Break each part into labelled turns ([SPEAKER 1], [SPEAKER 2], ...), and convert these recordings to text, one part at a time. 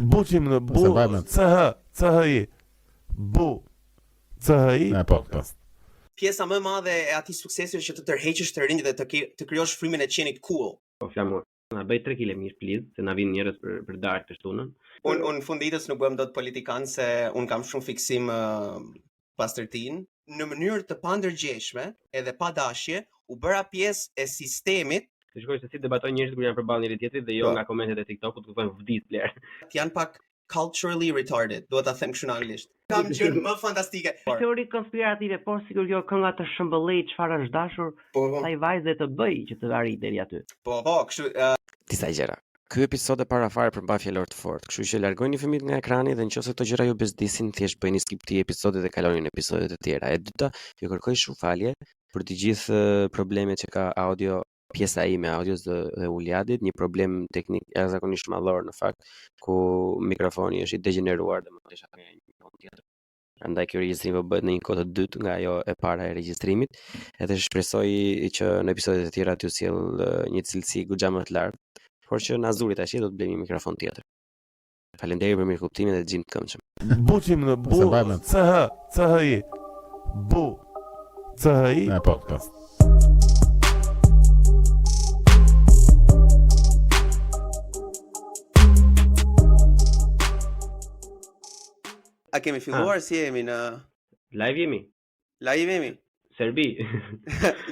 [SPEAKER 1] Buçim në bu CHI. Bu CHI podcast.
[SPEAKER 2] Pjesa më e madhe e atij suksesi është që të tërheqësh të rinj dhe të krijosh frymën e qenit cool.
[SPEAKER 3] Po flamur. Na bëj 3 kg mish please, se na vinë njerëz për darkë të shtunën.
[SPEAKER 2] Unë funditës nuk bëhem dot politikan se un kam shumë fiksim pastërtin. Në mënyrë të pandërgjeshme edhe pa dashje u bëra pjesë e sistemit.
[SPEAKER 3] Të shikoj se si debatojnë njerëzit kur janë përballë njëri tjetrit dhe jo nga komentet e TikTokut ku thonë vdis bler.
[SPEAKER 2] Janë pak culturally retarded, duhet ta them kështu në anglisht. Kam gjë më fantastike.
[SPEAKER 3] Teori konspirative, por sikur kjo kënga të shëmbëllej çfarë është dashur, sa i vajzë të bëj që të arrijë deri aty.
[SPEAKER 2] Po, kështu
[SPEAKER 4] disa gjëra. Ky episod e parafare përmban fjalor të fortë, kështu që largojeni fëmijët nga ekrani dhe nëse këto gjëra ju bezdisin, thjesht bëjeni skip këtij episodi dhe kaloni në episodet e tjera. E dyta, ju kërkoj shumë falje për të gjithë problemet që ka audio. Pjesa ime audios dhe Uliadit, një problem teknik jashtëzakonisht madhor në fakt, ku mikrofoni është i degeneruar dhe më desha nga një mikrofon tjetër. Prandaj kjo regjistrim bëhet në një kohë të dytë nga ajo e para e regjistrimit, edhe shpresoj që në episodet e tjera t'ju sjell një cilësi goxha më të lartë, por që në Azuri tash do të blej një mikrofon tjetër. Faleminderit për mirëkuptimin dhe dëgjim të këndshëm.
[SPEAKER 1] Buçim në bu CHI. Bu CHI podcast.
[SPEAKER 2] A kemi filluar si jemi në
[SPEAKER 3] live jemi?
[SPEAKER 2] Live jemi.
[SPEAKER 3] Serbi.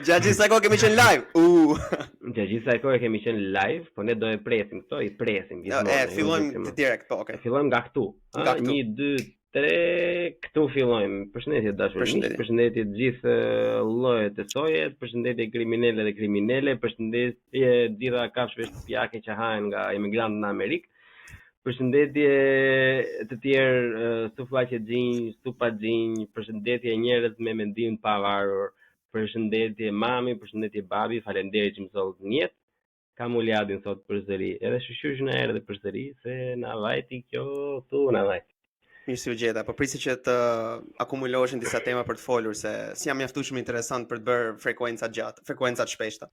[SPEAKER 2] Gjatë gjithë sa kohë kemi qenë live.
[SPEAKER 3] Gjatë gjithë sa kohë kemi qenë live, po ne do e presim këto, i presim gjithmonë.
[SPEAKER 2] Fillojmë direkt, po, okay.
[SPEAKER 3] Fillojmë nga këtu. 1 2 3 këtu fillojmë. Përshëndetje dashurish, përshëndetje të gjithë llojet e sojet, përshëndetje kriminale dhe kriminale, përshëndetje gjitha kafshëve shtëpiake që hahen nga emigrantët në Amerikë. Përshëndetje të tjerë stufaqe xhinj, stupa xhinj, përshëndetje njerëz me mendim të pavarur, përshëndetje mami, përshëndetje babi, faleminderit që më solli në jetë. Kam Uliadin sot përsëri, edhe shqyqysh në erë dhe përsëri, se na vajti kjo tu na vajti.
[SPEAKER 2] Mirë si u gjeta, po prisi që të akumuloheshin disa tema për të folur, se si jam mjaftueshëm interesant për të bërë frekuenca të shpeshta.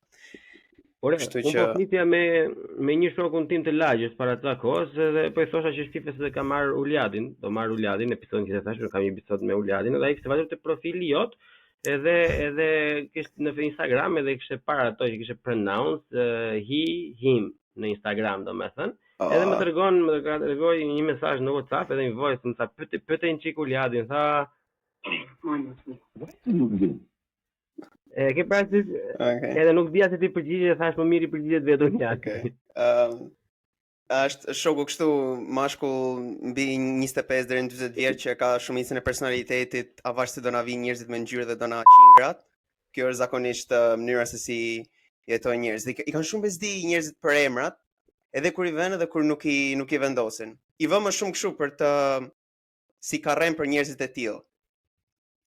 [SPEAKER 3] Por unë po flisja me një shokun tim të lagjës para ca kohës dhe po i thosha që shqipe se kam marr Uliadin, do marr Uliadin në episodin që thash, kam një episod me Uliadin dhe ai kishte vajtur te profili jot, edhe kishte në Instagram edhe kishte para ato që kishte pronounce he, him në Instagram domethënë. Edhe më tregoi një mesazh në WhatsApp edhe një voice më tha pyetej një çik Uliadin, tha ke parasysh edhe nuk dia se ti përgjigje, thash më mirë i përgjigjet vetëm ja.
[SPEAKER 2] Është shoku kështu mashkull mbi 25 deri në 40 vjeç që ka shumicën e personalitetit, avash se do na vinë njerëzit me ngjyrë dhe do na qin grat. Kjo është zakonisht mënyra se si jetojnë njerëzit. I kanë shumë bezdi njerëzit për emrat, edhe kur i vënë edhe kur nuk i vendosin. I vëmë shumë kështu për të si karrem për njerëzit e tillë.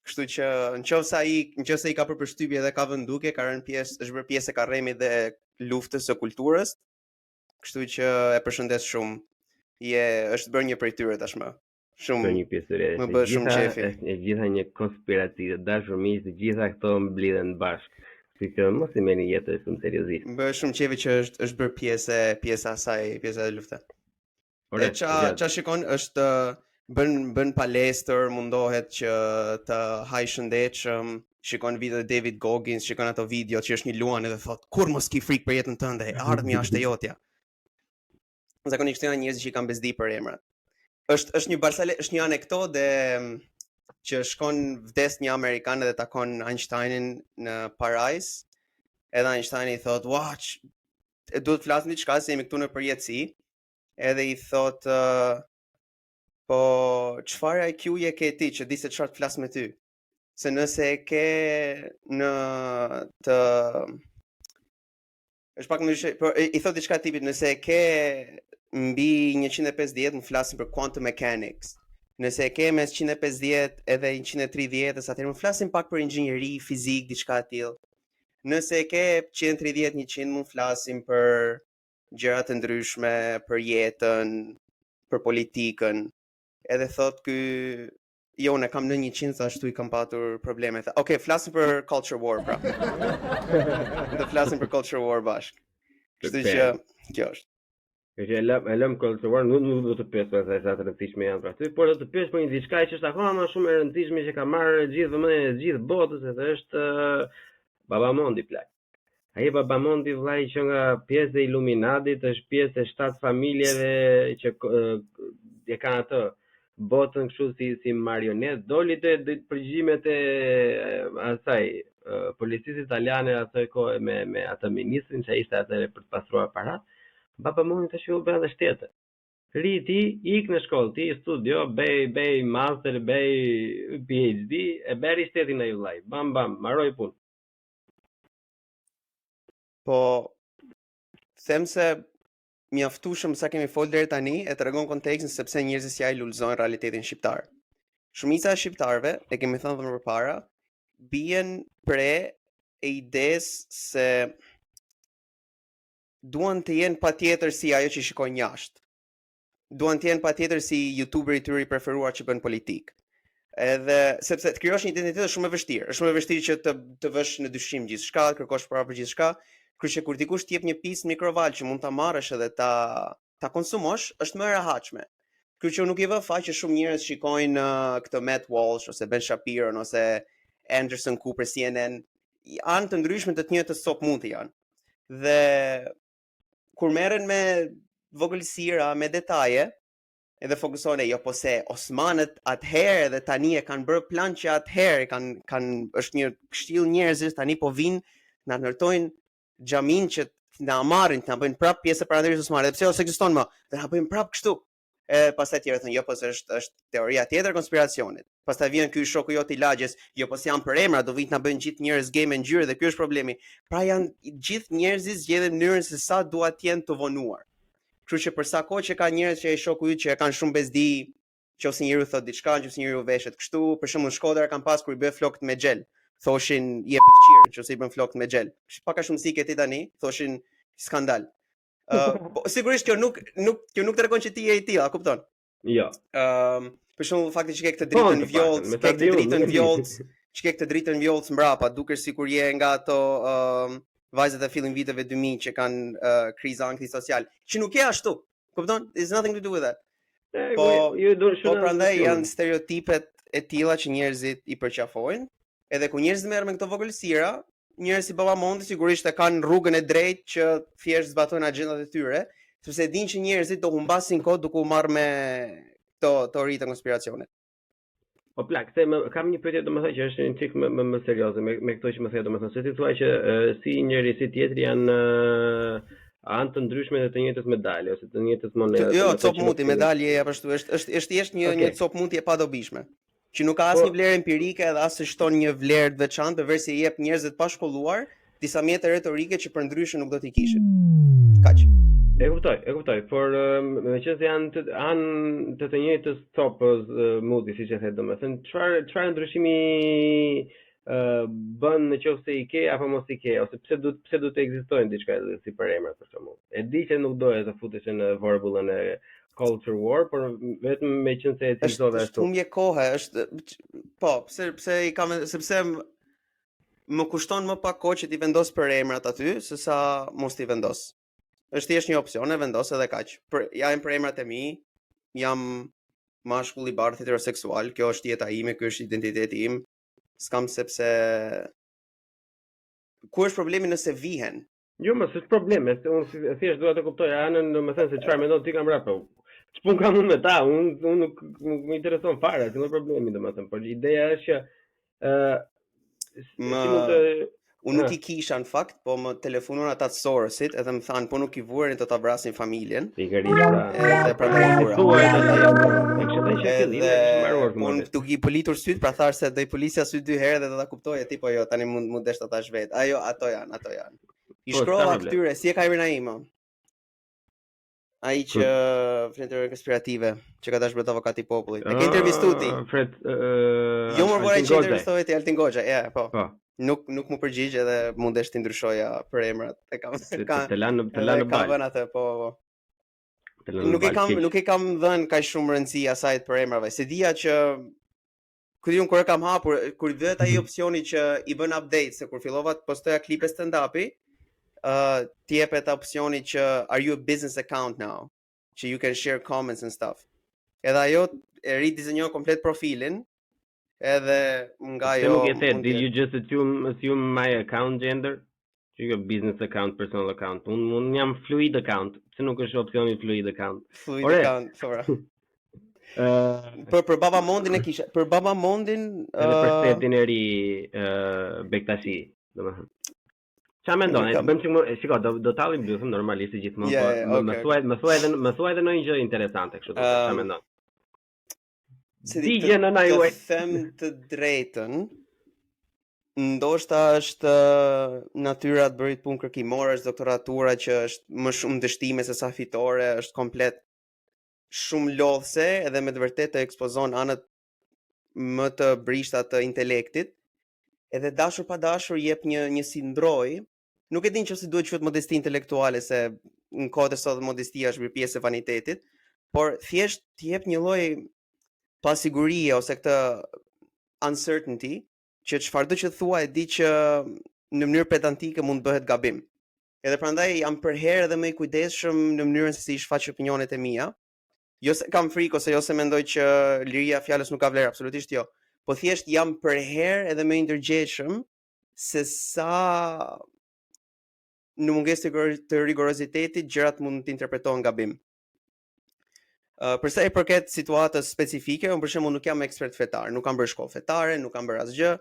[SPEAKER 2] Kështu që nëse i ka për përshtypje dhe ka vënduke, ka rënë pjesë, është bërë pjesë e karremit dhe luftës së kulturës. Kështu që e përshëndes shumë. Është bërë një prej tyre tashmë. Shumë
[SPEAKER 3] një pjesë e
[SPEAKER 2] më bë shumë qefi.
[SPEAKER 3] Është gjitha një konspiraci, të dashur miq, të gjitha këto mblidhen bashkë. Kështu që mos i merrni jetën shumë seriozisht.
[SPEAKER 2] Më bë shumë qefi që është bërë pjesa e luftës. E ça shikon është bën palestër, mundohet që të haj shëndetshëm, shikon video të David Goggins, shikon ato video që është një luan edhe thot kur mos ki frikë për jetën tënde, ardhmja është e jotja. Zakonisht janë njerëz që i kanë bezdi për emrat. Është një anekdotë që shkon vdes një amerikan dhe takon Einsteinin në Paris. Edhe Einsteini i thot, "Watch, duhet të flasim diçka se jemi këtu në përjetësi." Edhe i thot po çfarë IQ-je ke ti që di se çfarë të flas me ty? Se nëse e ke në të është pak më i thot diçka tipit, nëse e ke mbi 150 më flasim për quantum mechanics. Nëse e ke mes 150 edhe 130, atëherë më flasim pak për inxhinieri, fizik, diçka e tillë. Nëse e ke 130-100 më flasim për gjëra të ndryshme, për jetën, për politikën. Edhe thot jo, ne kam në 100, ashtu i kam patur probleme. Okej, flasim për culture war, pra. Do flasim për culture war bashkë. Kështu që kjo është.
[SPEAKER 3] Që e lëm kulturuar, nuk do të pyes për sa të rëndësishme janë pra ty, por do të pyes për një diçka që është akoma më shumë e rëndësishme që ka marrë gjithë vëmendjen e gjithë botës, edhe është Babamondi plak. Ai Babamondi vllai që nga pjesë e Illuminatit, është pjesë e 7 familjeve që e kanë atë botën kështu si marionet, doli te përgjigjimet e asaj policisë italiane atë kohë me atë ministrin që ishte atë për të pastruar parat. Babamondi tash u bën edhe shtete. Riti, ik në shkollë, ti studio, bëj master, bëj PhD, e beri shtetin ai vllai. Bam bam, mbaroi punë.
[SPEAKER 2] Po them se mjaftueshëm sa kemi folur deri tani e tregon kontekstin sepse njerëzit si ai lulëzojnë realitetin shqiptar. Shumica e shqiptarëve, e kemi thënë më përpara, bien pre e idesë se duan të jenë patjetër si ajo që shikojnë jashtë. Duan të jenë patjetër si youtuberi i tyre i preferuar që bën politik. Edhe sepse të krijosh një identitet është shumë e vështirë. Është shumë e vështirë që të vësh në dyshim gjithçka, të kërkosh para për gjithçka. Kështu kur dikush t'jep një pjesë mikroval që mund ta marrësh edhe ta konsumosh, është më e rehatshme. Kështu që nuk i vë faq që shumë njerëz shikojnë këtë Matt Walsh ose Ben Shapiro ose Anderson Cooper CNN, janë të ndryshme të njëjtës sop mund të janë. Dhe kur merren me vogëlsira, me detaje, edhe fokusohen jo po se Osmanët atëherë dhe tani e kanë bërë plan që atëherë kanë është një këshill njerëzish tani po vinë na ndërtojnë xhamin që na marrin, na bëjnë prap pjesë para ndërtues Osmanëve. Pse ose ekziston më? Dhe na bëjnë prap kështu. Pastaj tjerë thonë jo po se është teoria tjetër konspiracionit. Pastaj vjen ky shoku jot i lagjes, jo po se janë për emra, do vinë na bëjnë gjithë njerëz gay me ngjyrë dhe ky është problemi. Pra janë gjithë njerëzit zgjedhin mënyrën se sa dua të jenë të vonuar. Kështu që për sa kohë që ka njerëz që e shoku yt që e kanë shumë bezdi, nëse njeriu thot diçka, nëse njeriu veshet kështu, për shembull në Shkodër kanë pas kur i bë flokët me xhel, thoshin jep fqir, nëse i bën flokët me xhel. Pak a shumë si ke ti tani, thoshin skandal. Sigurisht kjo nuk tregon që ti je i tillë, a kupton?
[SPEAKER 3] Jo.
[SPEAKER 2] Për shembull fakti që ke këtë dritën vjollc, që ke këtë dritën vjollc mbrapa, dukesh sikur je nga ato vajzat e fillim viteve 2000 që kanë krizë antisocial, që nuk e ashtu. Kupton? There's nothing to do with that. Po prandaj janë stereotipet e tilla që njerëzit i përqafojnë, edhe ku njerëzit merren me këto vogëlsira, njerëz si Babamondi sigurisht e kanë rrugën e drejtë që thjesht zbatojnë agjendat e tyre, sepse dinë që njerëzit do humbasin kohë duke u marrë me këto teori të konspiracionit.
[SPEAKER 3] Po plak, kam një pyetje domethënë që është një çik më serioze me këto që më the domethënë, se ti thua që si njëri si tjetri janë anë të ndryshme dhe të njëjtës medalje ose të njëjtës monedhe.
[SPEAKER 2] Jo, cop muti, medalje apo ashtu është thjesht një cop muti e padobishme, që nuk ka asnjë vlerë empirike dhe as shton një vlerë të veçantë përveç se i jep njerëzve të pashkolluar disa mjete retorike që për ndryshe nuk do t'i kishin. Kaq.
[SPEAKER 3] E kuptoj, por meqense janë anë të njëjtës copës muti, siç e the domethënë, çfarë ndryshimi bën nëse i ke apo mos i ke, ose pse do të ekzistojnë diçka si për emra për shembull. E di që nuk doja të futesh në vorbullën e culture war, por vetëm meqense e cilësove ashtu.
[SPEAKER 2] Është humbje kohe, është po, pse i kam sepse më kushton më pak kohë që ti vendos për emrat aty, sesa mos ti vendos. Është thjesht një opsion, e vendos edhe kaq. Janë për emrat e mi, jam mashkull i bardhë heteroseksual, kjo është jeta ime, ky është identiteti im. S'kam sepse ku është problemi nëse vihen?
[SPEAKER 3] Jo, më s'është problem, unë thjesht dua të kuptoj anën, domethënë se çfarë mendon ti kam rrapë. Ç'pun kam unë me ta, unë nuk më intereson fare, si më problemi domethënë, por ideja është që
[SPEAKER 2] unë nuk i kisha në fakt, po më telefonuan ata të Sorosit, edhe më thanë po nuk i vuajnë do ta vrasin familjen.
[SPEAKER 3] Pikërisht.
[SPEAKER 2] Edhe prandaj unë duke i politur syt, pra thash se do i polisja syt 2 herë dhe do ta kuptoje ti, po jo, tani mund desh ta tash vet. Ajo, ato janë. I shkrova këtyre, si e ka emrin ai më? Ai që flet teori konspirative, që ka dashur bëhet avokat i popullit. E ke intervistuar ti? Jo më vorrei që intervistoj ti Altin Goxha, po. Nuk më përgjigj edhe mundesh ti ndryshoja për emrat. E kam
[SPEAKER 3] të lanë në bal.
[SPEAKER 2] Kam atë, po. Nuk e kam dhënë kaq shumë rëndësi asaj për emrave. Se dija që kur e kam hapur, kur vjet ai opsioni që i bën update, se kur fillova të postoja klipe stand-upi, ti jepet opsioni që are you a business account now? Që you can share comments and stuff. Edhe ajo e ridizenjon komplet profilin, edhe nga
[SPEAKER 3] Se
[SPEAKER 2] ajo...
[SPEAKER 3] nuk e the, did you just assume my account gender? Që jo business account, personal account. Unë jam fluid account. Pse nuk është opsioni fluid account?
[SPEAKER 2] Fluid account, thora. Për Baba Mondin e kisha. Për Baba Mondin...
[SPEAKER 3] Edhe për setin e ri Bektashi, domethënë. Qa mendon? Shiko, do tallim bluthëm normalisht gjithmonë, po më thuaj edhe ndonjë gjë interesante kështu. Qa mendon?
[SPEAKER 2] Digje në na juaj. Të them të drejtën, ndoshta është natyra të bërit punë kërkimore, është doktoratura që është më shumë dështime se sa fitore, është komplet shumë lodhse edhe me të vërtetë të ekspozon anët më të brishta të intelektit. Edhe dashur pa dashur jep një sindroj. Nuk e din që si duhet quhet modesti intelektuale, se në kohët e sot modestia është bërë pjesë e vanitetit, por thjesht t'i jep një lloj pasigurie ose këtë uncertainty, që çfarëdo që thua e di që në mënyrë pedantike mund të bëhet gabim. Edhe prandaj jam përherë edhe më i kujdesshëm në mënyrën se si shfaq opinionet e mia. Jo se kam frikë ose jo se mendoj që liria e fjalës nuk ka vlerë, absolutisht jo. Po thjesht jam përherë edhe më i ndërgjegjshëm se sa në mungesë të rigorozitetit gjërat mund të interpretohen gabim. Përsa i përket situatës specifike, unë për shembull nuk jam ekspert fetar, nuk kam bërë shkollë fetare, nuk kam bërë asgjë.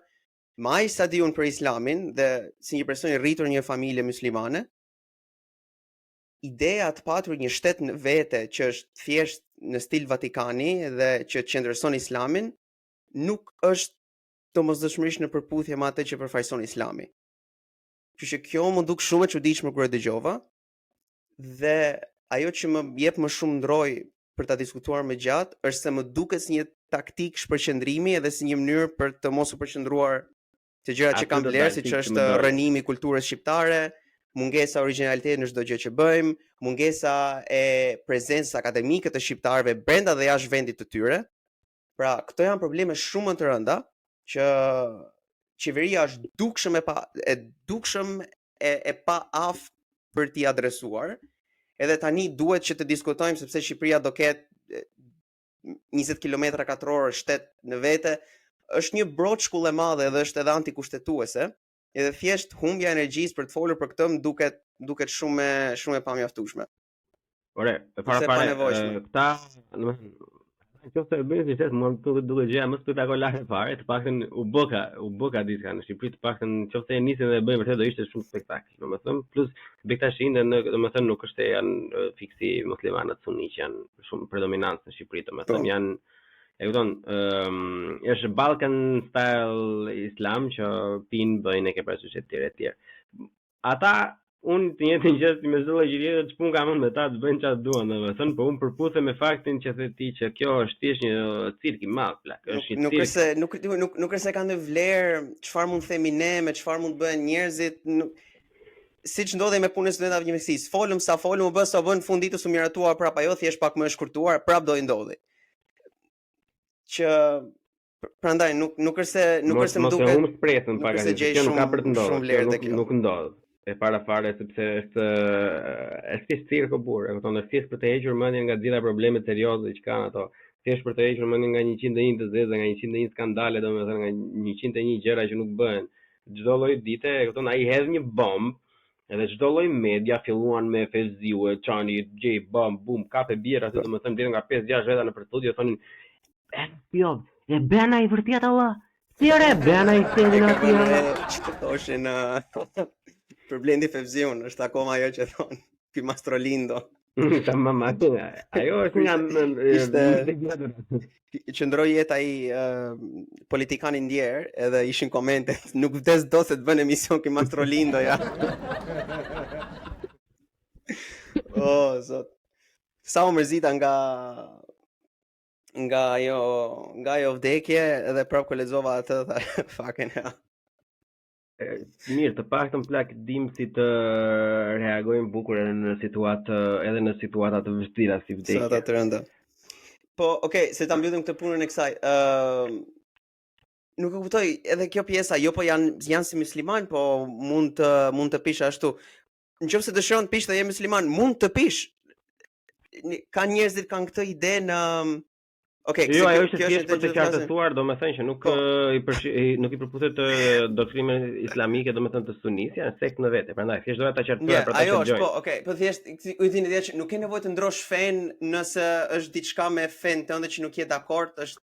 [SPEAKER 2] Ma aq sa di unë për Islamin dhe si një person i rritur në një familje muslimane, ideja të patur një shtet në vete që është thjesht në stil Vatikani dhe që qëndërson Islamin, nuk është domosdoshmërisht në përputhje me atë që përfaqëson Islami. Kështu që kjo më duk shumë e çuditshme kur e dëgjova, dhe ajo që më jep më shumë ndroj për ta diskutuar më gjatë është se më duket si një taktik shpërqendrimi edhe si një mënyrë për të mos u përqendruar te gjërat që kanë vlerë, siç është rënimi i kulturës shqiptare, mungesa origjinaliteti në çdo gjë që bëjmë, mungesa e prezencës akademike të shqiptarëve brenda dhe jashtë vendit të tyre. Pra, këto janë probleme shumë më të rënda që qeveria është dukshëm e pa aftë për t'i adresuar. Edhe tani duhet që të diskutojmë sepse Shqipëria do ketë 20 km2 shtet në vete, është një broçkull e madhe dhe është edhe antikushtetuese. Edhe thjesht humbja e energjisë për të folur për këtë më duket shumë e pamjaftueshme.
[SPEAKER 3] Ore, para këta, domethënë qoftë e bëjë se më duhet gjëja më spektakolare fare, të paktën u bëka diçka në Shqipëri, të paktën qoftë e nisin dhe e bëjnë vërtet do ishte shumë spektakël. Domethënë plus Bektashin domethënë nuk është janë fiksi muslimanët sunni që janë shumë predominancë në Shqipëri, domethënë janë e kupton, është Balkan style islam që pin bëjnë e ke parasysh etj. Ata unë të njëjtën gjë si me çdo lloj gjëre të pun kam me ta të bëjnë çfarë duan, domethënë, po unë përputhem me faktin që the ti që kjo është thjesht një cirk i madh, plak, është një cirk.
[SPEAKER 2] Nuk është se kanë vlerë, çfarë mund të themi ne, me çfarë mund të bëhen njerëzit, siç ndodhej me punën e studentëve në universitet. Folëm sa folëm, u bë sa bën fund ditës u miratua prap ajo, thjesht pak më e shkurtuar, prap do i ndodhi. Që prandaj nuk është se më duket.
[SPEAKER 3] Mos e humb presën pak atë, kjo nuk ka për të ndodhur, nuk ndodh. E para fare sepse është cirko burr, e kupton, është thjesht për të hequr mendjen nga gjitha problemet serioze që kanë ato, thjesht për të hequr mendjen nga 101 të zeza, nga 101 skandale, domethënë nga 101 gjëra që nuk bëhen. Çdo lloj dite, e kupton, ai hedh një bomb, edhe çdo lloj media filluan me Fevziu, çani, gjej bomb, bum, kape bjera, atë domethënë deri nga 5-6 veta në studio thonin, "Jo, e bën ai vërtet Allah." Si ore bën ai selin aty.
[SPEAKER 2] Çfarë thoshin për Blendi Fevziun, është akoma ajo që thon, ky Mastrolindo.
[SPEAKER 3] Ta mama, ajo është nga
[SPEAKER 2] qëndroi jetë ai politikan i ndjer, edhe ishin komente, nuk vdes do se të bën emision ky Mastrolindo ja. Zot. Sa u mërzita nga ajo vdekje, edhe prap kur lexova atë tha fucking hell.
[SPEAKER 3] Mirë, të paktën plak dim si të reagojmë bukur edhe në situata të vështira si vdekje.
[SPEAKER 2] Situata të rënda. Po, okay, se ta mbyllim këtë punën e kësaj. Nuk e kuptoj edhe kjo pjesa, jo po janë si musliman, po mund të pish ashtu. nëse dëshiron të pish dhe je musliman, mund të pish. Ka njerëzit kanë këtë ide në
[SPEAKER 3] jo, ajo është thjesht për të qartësuar, domethënë që nuk i përputhet doktrinën islamike, domethënë të sunis, janë sekt në vete, prandaj thjesht doja ta qartësoj për ta
[SPEAKER 2] qenë. Ajo, po thjesht u thini ideja që nuk ke nevojë të ndrosh fen nëse është diçka me fen tënde që nuk je dakord, është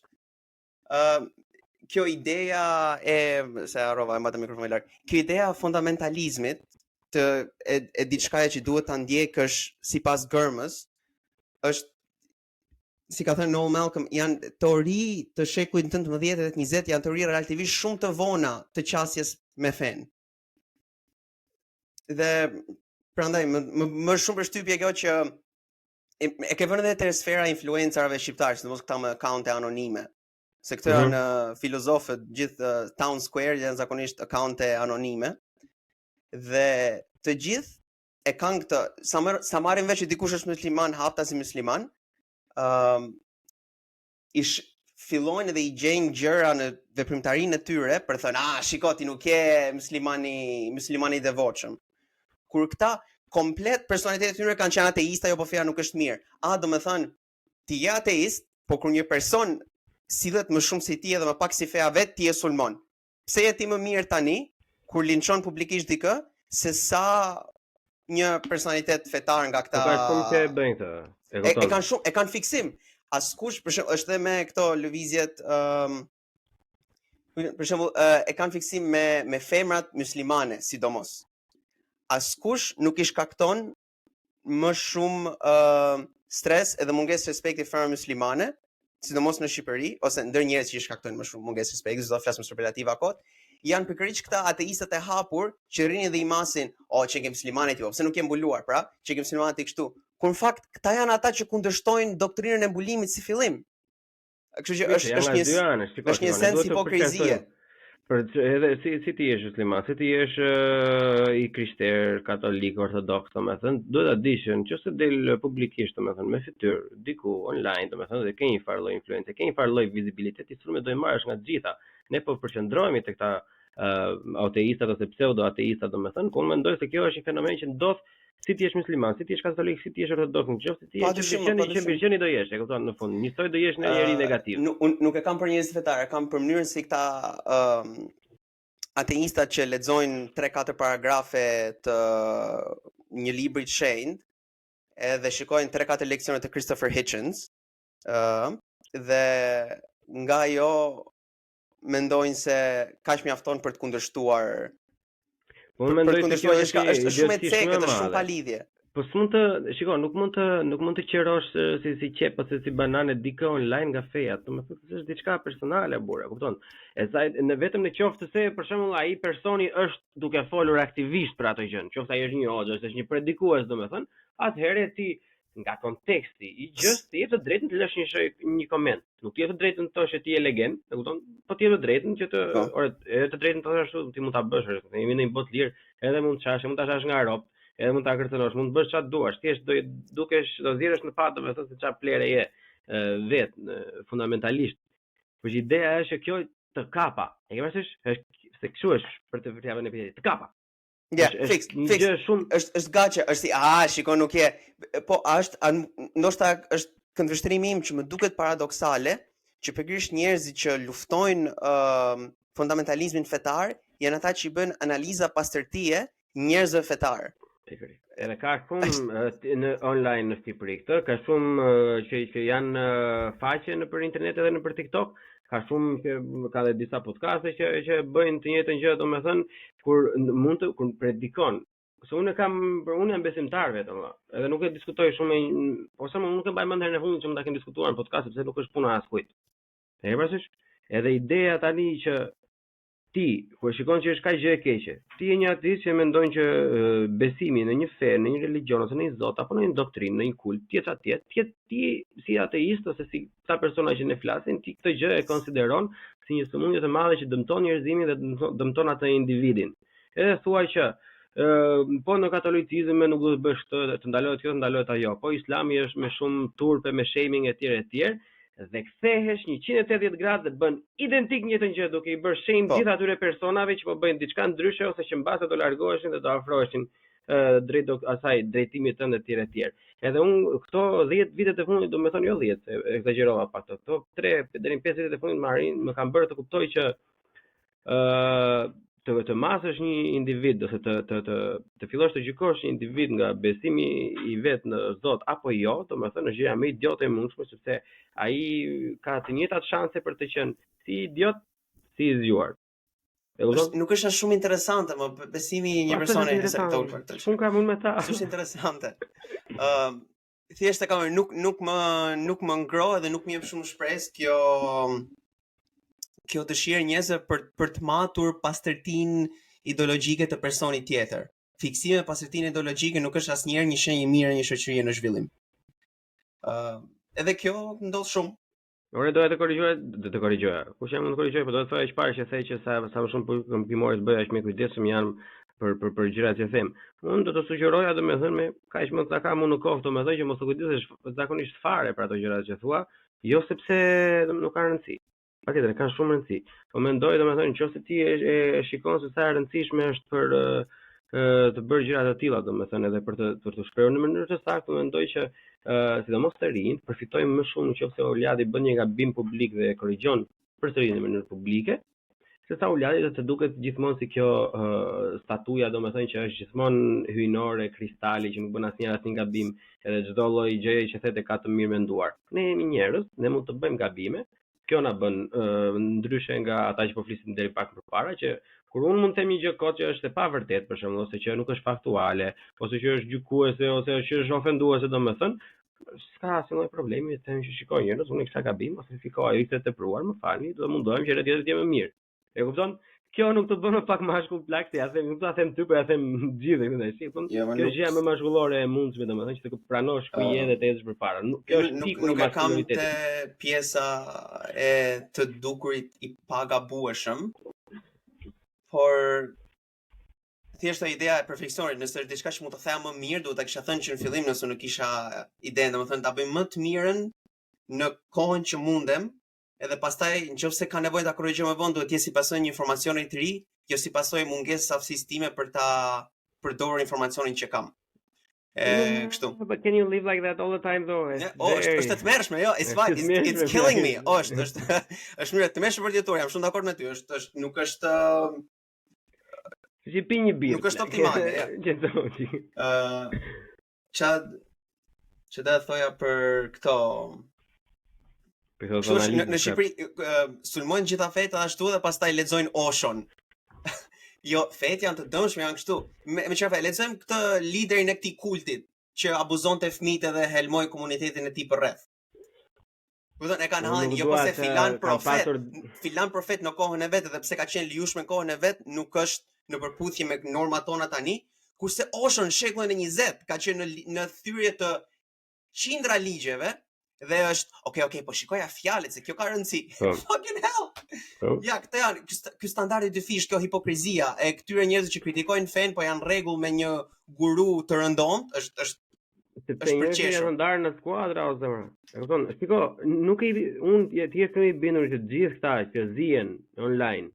[SPEAKER 2] kjo ideja se harrova mbata mikrofonin larg. Kjo ideja e fundamentalizmit e diçka që duhet ta ndjekësh sipas gërmës është, si ka thënë Noel Malcolm, janë teori të shekullit 19 dhe 20, janë teori relativisht shumë të vona të qasjes me fen. Dhe prandaj më shumë përshtypje kjo që e ke vënë edhe te sfera e influencerëve shqiptar, sidomos këta me akkaunte anonime. Se këto janë filozofët gjithë Town Square janë zakonisht akkaunte anonime. Dhe të gjithë e kanë këtë, sa marrin vesh që dikush është musliman, hapta si musliman, fillojnë dhe i gjejnë gjëra në veprimtarinë e tyre për thënë, shiko ti nuk je muslimani i devotshëm. Kur këta komplet personalitetet e tyre kanë qenë ateista, jo po feja nuk është mirë. Do të thënë, ti je ateist, po kur një person sillet më shumë si ti edhe më pak si feja vet, ti je sulmon. Pse je ti më mirë tani kur linçon publikisht dikë se sa një personalitet fetar nga këta?
[SPEAKER 3] Ka shumë që e bëjnë këtë.
[SPEAKER 2] E kanë fiksim. Askush për shembull është edhe me këto lëvizjet për shembull e kanë fiksim me femrat muslimane sidomos. Askush nuk i shkakton më shumë stres edhe mungesë respekti femrave muslimane, sidomos në Shqipëri, ose ndër njerëz që i shkaktojnë më shumë mungesë respekti, do të flas më superlativa kot, janë pikërisht këta ateistët e hapur që rrinin dhe i masin, që ke muslimanet jo, pse nuk je mbuluar, pra, që ke muslimanet i kështu. Kur në fakt këta janë ata që kundërshtojnë doktrinën e mbulimit si fillim. Kështu që është një sens hipokrizie.
[SPEAKER 3] Edhe si ti je musliman, si ti je i krishterë, katolik, ortodoks, domethënë, duhet ta dish që nëse del publikisht, domethënë, me fytyrë diku online, domethënë, dhe ke një farë lloj influencë, ke një farë lloj vizibiliteti, sulme do i marrësh nga të gjitha. Ne po përqendrohemi te këta ateistat ose pseudo-ateistat, domethënë, ku mendoj se kjo është një fenomen që ndodh si ti je musliman, si ti je katolik, si ti je ortodoks, nëse ti je virgjeni do jesh, e kupton, në fund, njësoj do jesh në njëri negativ.
[SPEAKER 2] Nuk e kam për njerëz fetar, e kam për mënyrën si këta ateistat që lexojnë 3-4 paragrafe të një libri të shenjtë, edhe shikojnë 3-4 leksione të Christopher Hitchens, dhe nga ajo mendojnë se kaq mjafton për të kundërshtuar.
[SPEAKER 3] Po mendoj se kjo
[SPEAKER 2] është shumë e cekët, është shumë pa lidhje.
[SPEAKER 3] Po s'mund të, shiko, nuk mund të qerosh si qep ose si banane dikë online nga feja, domethënë se është diçka personale burra, kupton? Në vetëm në qoftë se për shembull ai personi është duke folur aktivisht për ato gjë, qoftë ai është një hoxh, është një predikues, domethënë, atëherë ti nga konteksti i gjës ti je të drejtën të lësh një koment. Nuk je të drejtën të thosh që ti je legend, e kupton? Po ti je të drejtën që të drejtën të thosh ashtu, ti mund ta bësh, jemi në një botë lirë, edhe mund të çash nga Europë. Edhe mund ta kërcënosh, mund të bësh çfarë duash, thjesht do zgjeresh në fat domethënë se çfarë plere je vetë fundamentalisht. Por ideja është që kjo të kapa. E ke parasysh? Është se kështu është për të vërtetë në pjesë. Të kapa.
[SPEAKER 2] Ja, fix. Është gaçë, është si, shikon nuk je. Po është ndoshta është këndvështrimi im që më duket paradoksale që pikërisht njerëzit që luftojnë fundamentalizmin fetar janë ata që bëjnë analiza pastërtie njerëzve fetar.
[SPEAKER 3] Edhe ka shumë në online në Shqipëri këtë, ka shumë që janë faqe në për internet edhe në për TikTok, ka shumë që ka dhe disa podcaste që bëjnë të njëjtën gjë, domethënë kur predikon. Se unë jam besimtar vetëm, edhe nuk e diskutoj shumë, ose nuk e mbaj mend herën e fundit që më ta kem diskutuar në podcast sepse nuk është puna e askujt. E parasysh? Edhe ideja tani që ti, kur shikon që është kaq gjë e keqe, ti je një ateist që mendon që besimi në një fe, në një religjion ose në një zot apo në një doktrinë, në një kult, ti si ateist ose si ta persona që ne flasin, ti këtë gjë e konsideron si një sëmundje të madhe që dëmton njerëzimin dhe dëmton atë individin. Edhe thua që po në katolicizëm nuk do të bësh këtë, të ndalohet kjo, të ndalohet ajo. Po Islami është me shumë turpe, me shaming etj. Dhe kthehesh 180 gradë dhe bën identik njëjtën gjë duke i bërë shenjë gjithë atyre personave që po bëjnë diçka ndryshe ose që mbase do largoheshin dhe do afroheshin drejt asaj drejtimit tënd etj etj. Edhe unë këto 10 vitet e fundit, domethënë jo 10, egzagjerova pak, këto 3 deri në 5 vitet e fundit më kanë bërë të kuptoj që të masësh një individ ose të fillosh të gjykosh një individ nga besimi i vet në Zot apo jo, domethënë është gjëja më idiote e mundshme, sepse ai ka të njëjtat shanse për të qenë si idiot si i zgjuar.
[SPEAKER 2] Nuk është shumë interesante, më besimi i një personi në sektor.
[SPEAKER 3] Shumë kam unë me ta.
[SPEAKER 2] Është interesante. Thjesht e kam nuk më ngro dhe nuk më jep shumë shpresë kjo dëshirë njerëzve për të matur pastërtinë ideologjike të personit tjetër. Fiksimi me pastërtinë ideologjike nuk është asnjëherë një shenjë e mirë në një shoqëri në zhvillim. Edhe kjo ndodh shumë.
[SPEAKER 3] Ore doja të korrigjoja. Kush jam unë të korrigjoj, po do të thoya që parë që thej që sa më shumë kompimorit bëj aq më kujdesshëm janë për gjërat që them. Unë do të sugjeroja domethënë me kaq më sa kam unë në kohë, domethënë që mos të kujdesesh zakonisht fare për ato gjërat që thua, jo sepse nuk ka rëndësi. Patjetër kanë shumë rëndësi. Po mendoj domethënë nëse ti e shikon se sa e rëndësishme është për të bërë gjëra të tilla, domethënë edhe për të shprehur në mënyrë të saktë, mendoj që sidomos të rinjt përfitojnë më shumë nëse Uliadi bën një gabim publik dhe e korrigjon përsëri në mënyrë publike, sesa Uliadi të duket gjithmonë si kjo statuja, domethënë që është gjithmonë hyjnore, kristali që nuk bën asnjë gabim, edhe çdo lloj gjëje që thotë ka të mirë menduar. Ne jemi njerëz, ne mund të bëjmë gabime. Kjo na bën ndryshe nga ata që po flisin deri pak përpara, që kur unë mund të them një gjë kot që është e pavërtetë, për shembull, ose që nuk është faktuale, ose që është gjykuese, ose që është ofenduese, domethënë, s'ka asnjë lloj problemi të them që shikoj njerëz, unë kisha gabim, ose fikoj ishte tepruar, më falni, do mundohem që tjetër të jetë më mirë. E kupton? Kjo nuk të bën më pak mashkull plak, se ja them, nuk ta them ty, po ja them gjithë këtë tash. Kjo është gjëja më mashkullore e mundshme, domethënë që të pranosh ku je dhe të ecësh përpara. Kjo është piku i maskulinitetit.
[SPEAKER 2] Nuk e kam te pjesa e të dukurit i pagabueshëm, por thjesht ideja e perfeksionit, nëse është diçka që mund të theja më mirë, duhet ta kisha thënë që në fillim nëse nuk kisha idenë, domethënë ta bëj më të mirën në kohën që mundem. Edhe pastaj nëse ka nevojë ta korrigjoj më vonë, duhet të jetë si pasojë një informacioni të ri, jo si pasojë mungesë saftësisë time për ta përdorur informacionin që kam. Kështu.
[SPEAKER 3] But can you live like that all the time though?
[SPEAKER 2] Është të tmerrshme, jo, it's killing me. Është mirë të tmerrshme për jetuar, jam shumë dakord me ty, nuk është
[SPEAKER 3] si pi një birë.
[SPEAKER 2] Nuk është optimale, ja.
[SPEAKER 3] Gjithmonë.
[SPEAKER 2] Çfarë do të thoja për këto? Në Shqipëri sulmojnë gjitha fetat ashtu dhe pastaj lexojnë Oshon. Jo, fetë janë të dëmshme, janë kështu. Me çfarë lexojmë këtë liderin e këtij kultit që abuzonte fëmijët dhe helmoi komunitetin e tij përreth. Po thonë e kanë hallin, jo pse filan profet në kohën e vet dhe pse ka qenë lijueshme në kohën e vet, nuk është në përputhje me normat tona tani, kurse Oshon në shekullin e 20 ka qenë në thyrje të qindra ligjeve. Dhe është, okay, po shikoja fjalët se kjo ka rëndësi. Fucking hell! Ja, këto janë, ky standardi dyfish, kjo hipokrizia e këtyre njerëzve që kritikojnë fen, po janë rregull me një guru të rëndom, është
[SPEAKER 3] përqeshur. Janë ndarë në skuadra o zemra. E kupton? Shiko, nuk unë ti jam i bindur që të gjithë këta që zihen online,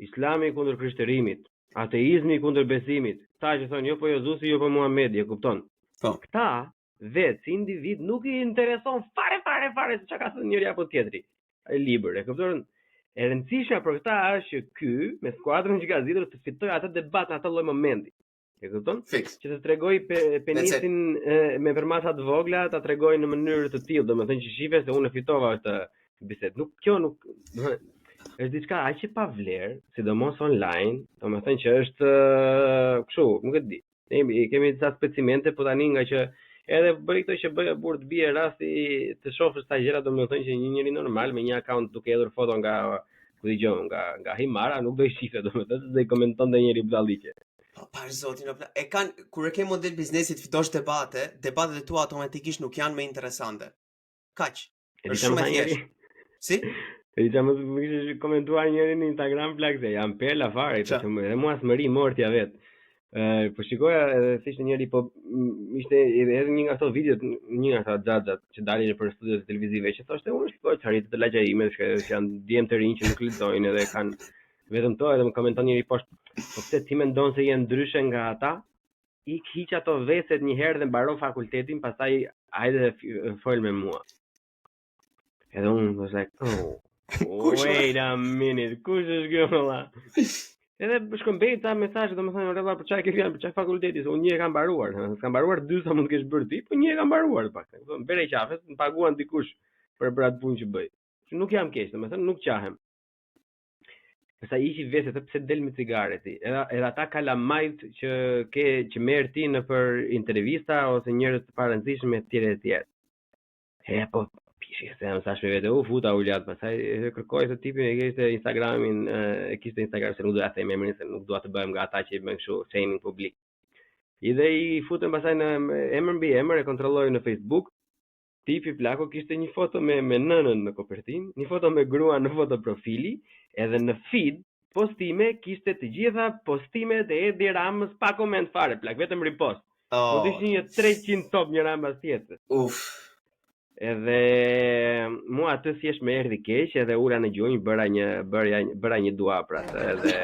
[SPEAKER 3] Islami kundër krishterimit, ateizmi kundër besimit, këta që thonë jo po Jezusi, jo po Muhamedi, e kupton? Këta vetë si individ nuk i intereson fare se çka ka thënë njëri apo tjetri. Ai libër, e kupton? E rëndësishme për këtë është që ky me skuadrën që ka zgjedhur të fitojë atë debat në atë lloj momenti. E kupton? Që të tregoj penisin me përmasa të vogla, ta tregoj në mënyrë të tillë, domethënë që shife se unë fitova këtë bisedë. Është diçka aq e pa vlerë, sidomos online, domethënë që është kështu, nuk e di. Ne kemi disa specimente, po tani nga që edhe bëri këto që bëja burr të bie rasti të shohësh sa gjëra, domethënë që një njeri normal me një akaunt duke hedhur foto nga nga Himara nuk do i shifte, domethënë se do i komentonte njëri budalliqe.
[SPEAKER 2] Pa zotin, e kanë kur e ke model biznesit fitosh debatet e tua automatikisht nuk janë më interesante. Kaq. Është shumë e thjeshtë. Si?
[SPEAKER 3] Jam më komentuar njëri në Instagram plak se jam pela fare, edhe mua smëri mortja vet. Po shikoja edhe thishte njëri, po ishte edhe një nga ato videot, një nga ato xhaxhat që dalin për studiot televizive që thoshte unë shikoj çfarë të lagja ime që janë djem të rinj që nuk lexojnë edhe kanë vetëm to, edhe më komenton njëri poshtë, po pse ti mendon se janë ndryshe nga ata? i hiq ato veset një herë dhe mbaro fakultetin, pastaj hajde fol me mua. Edhe unë was like, wait a minute, kush është kjo valla? Edhe shkëmbej ta mesazhe, domethënë rreva për çfarë ke fjalë, për çfarë fakulteti, se unë një e kam mbaruar, s'kam mbaruar dy sa mund të kesh bërë ti, po një e kam mbaruar pak. Domethënë bëre qafes, më paguan dikush për atë punë që bëj. Nuk jam keq, domethënë nuk qahem. Sa ishi vetë se pse del me cigare ti. Edhe ata kalamajt që merr ti në për intervista ose njerëz të parëndësishëm e tjerë. Po pishi se jam sa shpejt vetë futa uljat, pastaj kërkoj se tipin e kishte Instagramin, kishte Instagram se nuk do ta them emrin se nuk dua të bëhem nga ata që i bën kështu shaming publik. Dhe i futën pastaj në emër mbi emër, e kontrolloj në Facebook. Tipi plako kishte një foto me nënën në kopertinë, një foto me gruan në foto profili, edhe në feed postime kishte të gjitha postimet e Edi Ramës pa koment fare, plak vetëm repost. Do të ishin një 300 top një Ramas tjetër. Edhe mua atë thjesht më erdhi keq, edhe ura në gjunjë, bëra një dua për atë, edhe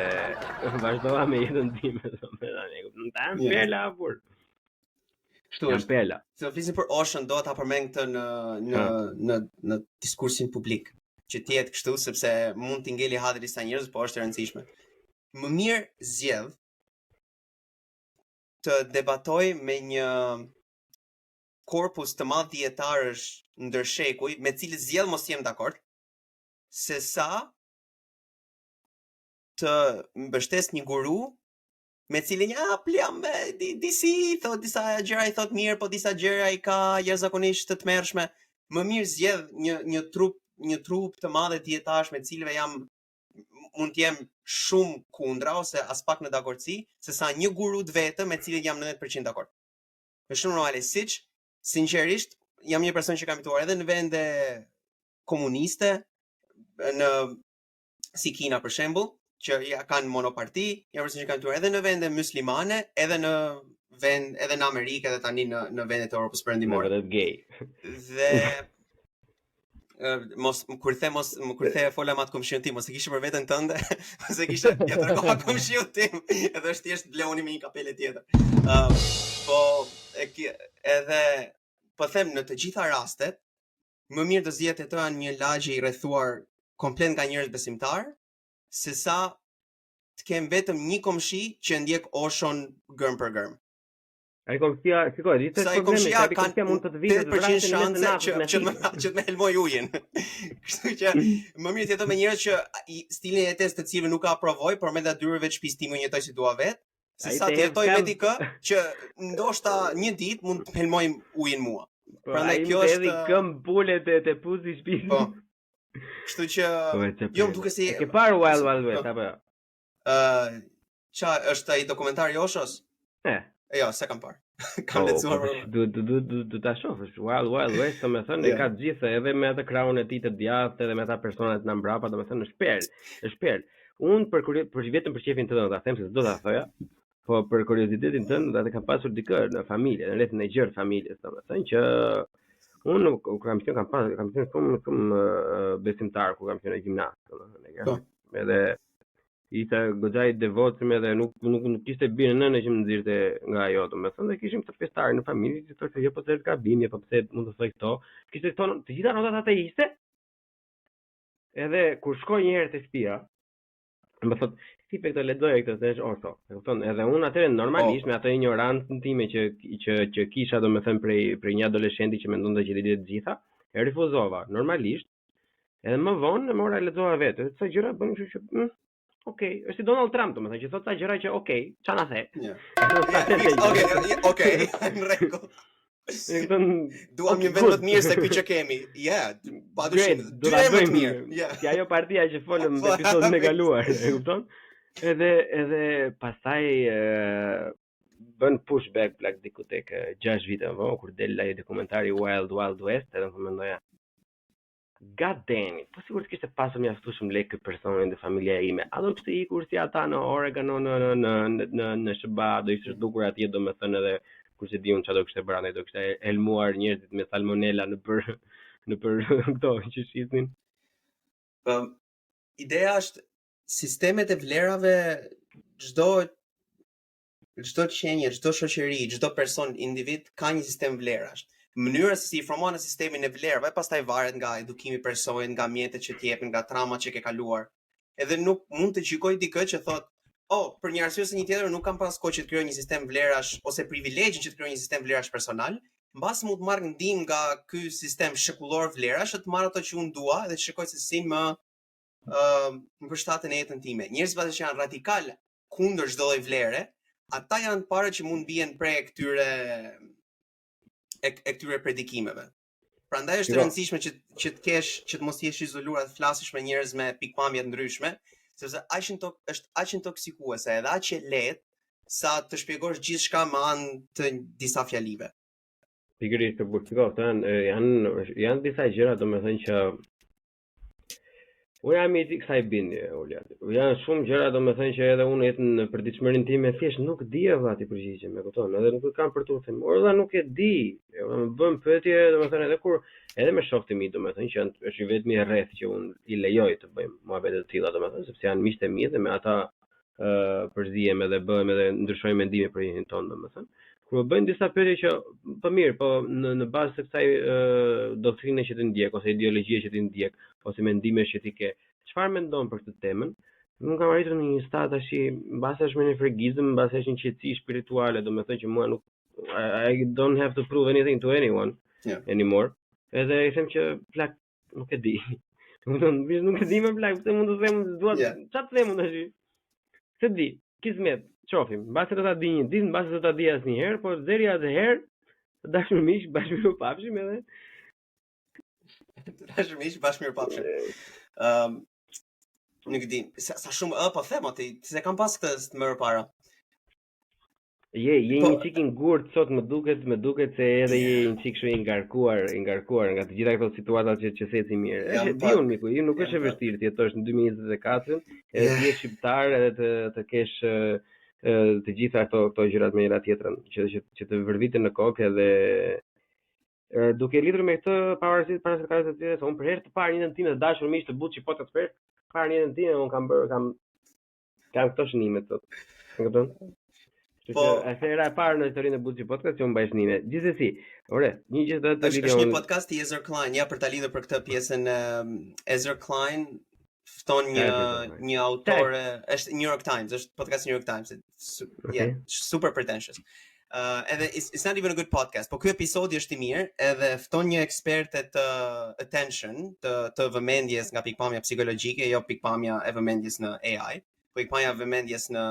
[SPEAKER 3] vazhdova me jetën time, domethënë, nuk ta jam pela por.
[SPEAKER 2] Kështu është. Se flisim për Ocean, do ta përmend këtë në diskursin publik, që të jetë kështu sepse mund t'i ngeli hadhe disa njerëz, po është e rëndësishme. Më mirë zgjedh të debatoj me një korpus të madh dietarësh ndër shekuj, me cilët zgjedh mos jem dakord, se sa të mbështes një guru me cilin plam disi thot disa gjëra i thot mirë, po disa gjëra i ka jashtëzakonisht të tmerrshme. Më mirë zgjedh një trup të madh dietash me cilëve mund të jem shumë kundra ose as pak në dakordsi, se sa një guru të vetëm me cilin jam 90% dakord. Është shumë normale, siç sinqerisht jam një person që kam jetuar edhe në vende komuniste, si Kina për shembull, që kanë monoparti, jam person që kam jetuar edhe në vende muslimane, edhe në Amerikë, edhe tani në vendet e Europës Perëndimore.
[SPEAKER 3] Edhe gay.
[SPEAKER 2] Dhe kur the fola me atë komshion tim, ose kishe për veten tënde, ose kishe ja tregova komshion tim, edhe është thjesht bleuni me një kapele tjetër. Po them në të gjitha rastet, më mirë të zgjedh të janë një lagje i rrethuar komplet nga njerëz besimtar, se sa të kem vetëm një komshi që ndjek Oshon gërm për gërm.
[SPEAKER 3] Ai komshia, shikoj, ishte problemi, ai komshia mund të vijë të vrasë
[SPEAKER 2] shanse që të më helmoj ujin. Kështu që më mirë të jetë me njerëz që stilin e jetës të cilëve nuk ka aprovoj, por me datyrave të shtëpisë time jetoj si dua vet. Se sa të jetoj me dikë që ndoshta një ditë mund të helmoj ujin mua.
[SPEAKER 3] Prandaj kjo është edhe këmbë pulet e puzi shtëpisë.
[SPEAKER 2] Po. Kështu që jo më duket si
[SPEAKER 3] ke parë Wild Wild West apo jo?
[SPEAKER 2] Qa është ai dokumentari Oshos? Jo, se kam parë. Kam lexuar.
[SPEAKER 3] Du ta shohësh Wild Wild West, domethënë ka të gjithë, edhe me atë krahun e tij të djathtë, edhe me ata personat në mbrapa, domethënë është shpel. Unë për vetëm për shefin tënd do ta them se s'do ta thoja. Po për kuriozitetin tënd, atë kam pasur dikë në familje, në rrethin e gjerë familjes, domethënë që unë kur kam qenë shumë besimtar kur kam qenë në gjimnaz, domethënë. Edhe ishte goxha i devotshëm edhe nuk kishte bie nënë që më nxirte nga ajo, domethënë, dhe kishim të festarë në familje, që thoshte jo po se është gabim, po pse mund të thoj këto. Kishte thonë të gjitha notat ateiste. Edhe kur shkoj një herë te shtëpia, më thot si pe këto lexoje këtë se është orto. E kupton? Edhe unë atëherë normalisht me atë ignorancën time që kisha domethënë prej një adoleshenti që mendonte që i di të gjitha, e refuzova normalisht. Edhe më vonë më mora lexova vetë. Sa gjëra bën kështu që okej, është si Donald Trump domethënë që thotë sa gjëra që okej, çana the.
[SPEAKER 2] Okej, në rregull. Duam një vend më të mirë se ky që kemi. Padyshim.
[SPEAKER 3] Do ta bëjmë. Si ajo partia që folëm në episodin e kaluar, e kupton? Edhe pastaj bën pushback plak diku tek 6 vite më vonë kur del ai dokumentari Wild Wild West, edhe më mendoja God damn it, po sigurisht kishte pasur mjaftueshëm lek ky personi në familja ime. A do të ikur si ata në Oregon në SBA, do ishte dukur atje domethënë edhe kurse diun çfarë do kishte bërë andaj do kishte helmuar njerëzit me salmonela në për këto që shisin.
[SPEAKER 2] Ideja është sistemet e vlerave çdo çdo qenje, çdo shoqëri, çdo person, individ ka një sistem vlerash. Mënyra se si i formon në sistemin e vlerave, pastaj varet nga edukimi i personit, nga mjetet që t'jepen, nga traumat që ke kaluar. Edhe nuk mund të gjykoj dikë që thot, për një arsye ose një tjetër nuk kam pas kohë që të krijoj një sistem vlerash ose privilegjin që të krijoj një sistem vlerash personal, mbas mund të marr ndihmë nga ky sistem shekullor vlerash, të marr ato që unë dua dhe të shikoj se si më përshtaten në jetën time. Njerëzit që janë radikal kundër çdo lloj vlere, ata janë të parë që mund bien prej këtyre predikimeve. Prandaj është e rëndësishme që të kesh, që të mos jesh izoluar të flasësh me njerëz me pikpamje të ndryshme, sepse është aq intoksikuese edhe aq e lehtë sa të shpjegosh gjithçka me anë të disa fjalive.
[SPEAKER 3] Pikërisht të burtikot, janë disa gjëra, domethënë që unë jam i kësaj bindje, Ulja. Janë shumë gjëra, domethënë që edhe unë jetën në përditshmërinë time thjesht nuk di atë përgjigje, më kupton, edhe nuk kam për tu them. Ora nuk e di. Më bën pyetje, domethënë edhe me shokët e mi, domethënë që është i vetmi rreth që unë i lejoj të bëjmë muhabete të tilla, domethënë sepse janë miqtë e mi dhe me ata përzihem edhe bëhem edhe ndryshojmë mendime për jetën tonë, domethënë. Kur bëjnë disa pyetje që po mirë, po në bazë të kësaj doktrine që ti ndjek ose ideologjie që ti ndjek ose mendimesh që ti ke, çfarë mendon për këtë temën? Nuk kam arritur në një stad tash, mbase është me një fregizëm, mbase është një qetësi spirituale, domethënë që mua nuk I don't have to prove anything to anyone anymore. Edhe I them që plak nuk e di. Nuk e di më plak, pse mund të them dua çfarë të them unë tash? Se di, kismet. Qofim, mbase do ta di një ditë, mbase do ta di asnjëherë, por deri atëherë, dashur miq, bashkëmirëpafshim edhe.
[SPEAKER 2] Dashur miq, bashkëmirëpafshim. Nuk di, sa shumë po them atë, se kam pas këtë më parë.
[SPEAKER 3] Je një çik I ngurt sot më duket se edhe je një çik kështu I ngarkuar nga të gjitha këto situata që seci mirë. Është di unë miku, nuk është e vështirë të jetosh në 2024, edhe të jesh shqiptar edhe të kesh të gjitha këto gjërat me njëra tjetrën që të vërviten në kokë edhe duke lidhur me këtë pavarësisht para se ka të tjerë, unë për herë të parë një time të dashur miq të buçi podcast për parë një time unë kam këto shënime sot. E kupton? Po, era e parë në historinë e buçi podcast që unë mbaj shënime. Gjithsesi, një gjë të lidhur.
[SPEAKER 2] Është një podcast I Ezra Klein, ja për ta lidhur për këtë pjesën Ezra Klein fton një autor, është New York Times, është podcast New York Times. Super pretentious. Edhe it's not even a good podcast, po ky episodi është I mirë, edhe fton një eksperte të attention, të vëmendjes nga pikpamja psikologjike, jo pikpamja e vëmendjes në AI, po pikpamja e vëmendjes në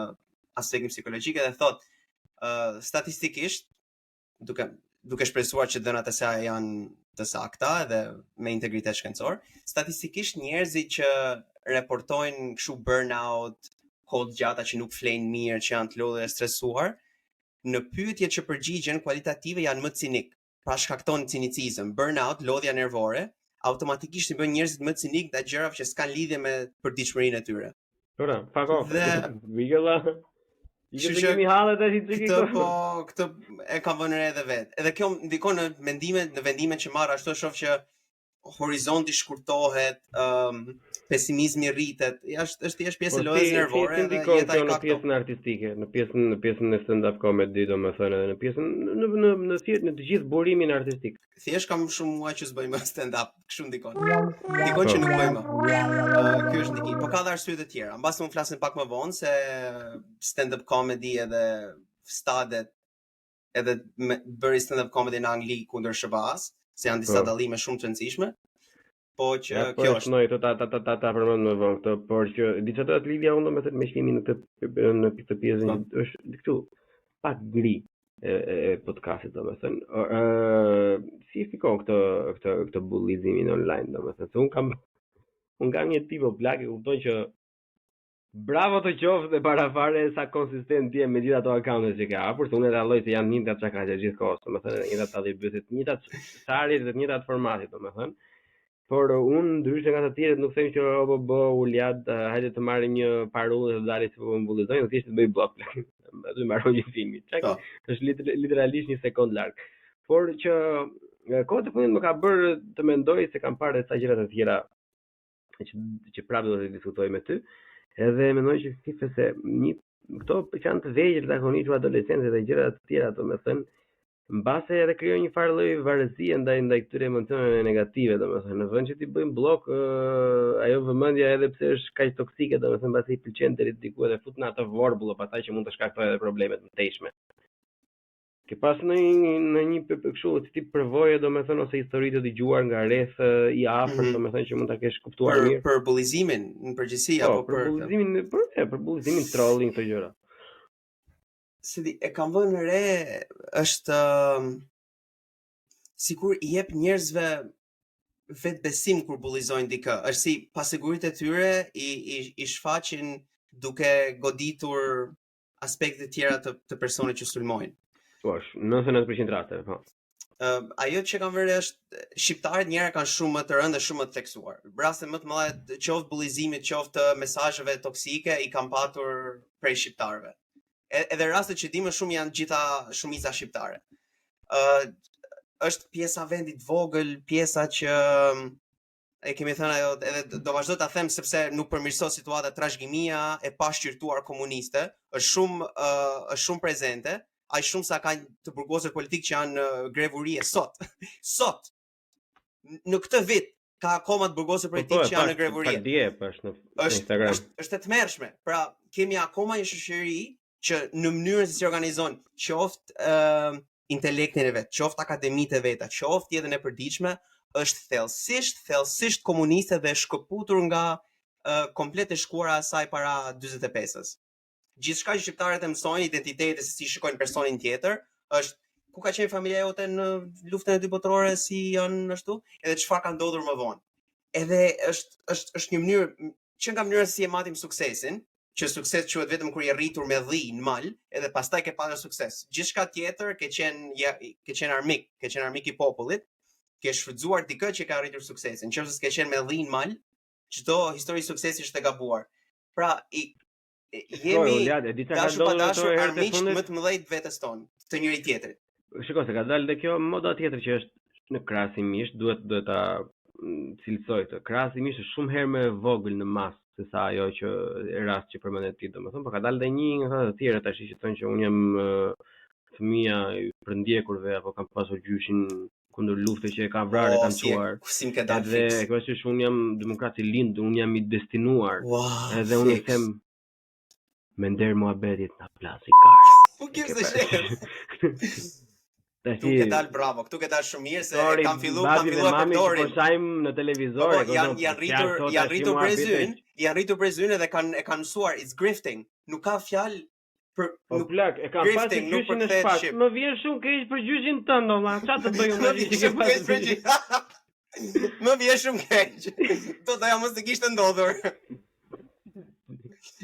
[SPEAKER 2] aspektin psikologjik dhe thot statistikisht duke shpresuar që dhënat e saj janë të sakta dhe me integritet shkencor, statistikisht njerëzit që reportojnë kështu burnout, kohë gjata që nuk flenë mirë, që janë të lodhur dhe stresuar, në pyetjet që përgjigjen kualitative janë më cinik. Pra shkakton cinicizëm, burnout, lodhja nervore, automatikisht I bën njerëzit më cinik ndaj gjërave që s'kan lidhje me përditshmërinë e tyre.
[SPEAKER 3] Ora, fuck off. Vigëlla.
[SPEAKER 2] Këtë e kam vënë re edhe vet. Edhe kjo ndikon në vendimet që marr, ashtu shoh që horizonti shkurtohet, pesimizmi rritet. Është thjesht pjesë e lojës nervore dhe jeta
[SPEAKER 3] në pjesën artistike, në pjesën e stand-up comedy, domethënë, në pjesën në të gjithë burimin artistik.
[SPEAKER 2] Thjesht kam shumë muaj që s'bëj më stand-up, kështu ndikon. Ndikon që nuk bëj më. Ky është ndikim. Po ka dhe arsye të tjera. Mbas unë flasim pak më vonë se stand-up comedy edhe stadet edhe bëri stand-up comedy në Angli kundër SBA-s, se janë disa dallime shumë të rëndësishme. Po që kjo është.
[SPEAKER 3] Ta përmend më vonë këtë, por që disa të lidhja unë domethënë me shkrimin në këtë pjesë është këtu pak gri e podcastit domethënë. Si fikon këtë bullizimin online domethënë, se unë kam një tipo blaq, e kupton që bravo të qoftë dhe parafare sa konsistent je me gjithë ato accounte që ke hapur, se unë e dalloj se janë njëjtat çakaqe gjithkohës, domethënë njëjtat tallibesit, njëjtat sarjet dhe njëjtat formatit domethënë. Por unë ndryshe nga të tjerët nuk them që uljat, hajde të marrim një parullë dhe të dalim se po më bullizojnë, thjesht të bëj blok. Aty mbaroj një filmi. Është literalisht një sekond larg. Por që kohët e fundit më ka bërë të mendoj se kam parë disa gjëra të tjera që prapë do të diskutoj me ty. Edhe mendoj që se një këto që janë të vegjël, zakonisht adoleshentë dhe gjëra të tjera, domethënë, mbase edhe krijon një farë lloj varësie ndaj këtyre emocioneve negative, domethënë, në vend që ti bëjmë blok, ajo vëmendja edhe pse është kaq toksike, domethënë, mbase i pëlqen deri diku edhe fut në atë vorbull pastaj që mund të shkaktojë edhe probleme të mëtejshme. Ke pas në një kështu tip përvoje, domethënë, ose histori të dëgjuar nga rreth i afërt, domethënë që mund ta kesh kuptuar mirë.
[SPEAKER 2] Për bullizimin në përgjithësi apo
[SPEAKER 3] për bullizimin, trolling këto gjëra.
[SPEAKER 2] Si e kam vënë re është sikur i jep njerëzve vetë besim kur bullizojnë dikë. Është si pasiguritë e tyre i shfaqin duke goditur aspekte tjera të personit që sulmojnë.
[SPEAKER 3] Po, 99% rasteve, po.
[SPEAKER 2] Ajo që kam vënë është shqiptarët njëherë kanë shumë më të rëndë dhe shumë më të theksuar. Raste më të mëdha qoftë bullizimit, qoftë mesazheve toksike i kanë patur prej shqiptarëve. Edhe rastet që di më shumë janë gjitha shumica shqiptare. Është pjesa vendit vogël, pjesa që e kemi thënë ajo, edhe do vazhdo ta them sepse nuk përmirëson situata, trashëgimia e pashqyrtuar komuniste është shumë prezente. Aq shumë sa kanë të burgosur politik që janë grevurie sot. Sot në këtë vit ka akoma të burgosur politik që janë në grevurie.
[SPEAKER 3] Është në Instagram.
[SPEAKER 2] Është e tmerrshme. Pra kemi akoma një shoqëri që në mënyrën se si organizon qoftë intelektin e vet, qoftë akademitë e veta, qoftë jetën e përditshme, është thellësisht komuniste dhe shkëputur nga komplet e shkuara e saj para 45-s. Gjithçka që shqiptarët e mësojnë, identitetin se si shikojnë personin tjetër, është ku ka qenë familja jote në luftën e dytë botërore, si janë ashtu, edhe çfarë ka ndodhur më vonë. Edhe është një mënyrë që nga mënyra si e matim suksesin, që sukses quhet vetëm kur je rritur me dhë në mal, edhe pastaj ke pasur sukses. Gjithçka tjetër ke qenë armik i popullit, ke shfrytzuar dikë që ka arritur suksesin. Nëse s'ke qenë me dhë në mal, çdo histori suksesi është e gabuar. Pra jemi dashur pa dashur armiq më të mëdhenj vetes tonë, të njëri tjetrit.
[SPEAKER 3] Shikoj se ka dalë dhe kjo moda tjetër që është në krahasimisht, duhet ta cilësoj këtë. Krahasimisht është shumë herë më e vogël në masë se sa ajo që rast që përmendet ti, domethënë, por ka dalë dhe një nga të tjera tash që thonë që unë jam fëmia i përndjekurve apo kam pasur gjyshin kundër luftës që e ka vrarë, kanë çuar.
[SPEAKER 2] Si më ke dalë fix.
[SPEAKER 3] Edhe kjo është unë jam demokrat i lind, unë jam i destinuar. Edhe unë them me nder muhabetit na plasi garë.
[SPEAKER 2] Po kjo se sheh. Tu ke dal bravo, këtu ke dal shumë mirë se kam filluar përdorin.
[SPEAKER 3] Po shajm në televizor,
[SPEAKER 2] janë rritur brezyn edhe kanë mësuar it's grifting. Nuk ka fjalë
[SPEAKER 3] Po plak, e kam pasur gjyshin e shpak. Më vjen shumë keq për gjyshin tënd, valla. Çfarë të bëj unë që ke pasur?
[SPEAKER 2] Më vjen shumë keq. Do ta mos të kishte ndodhur.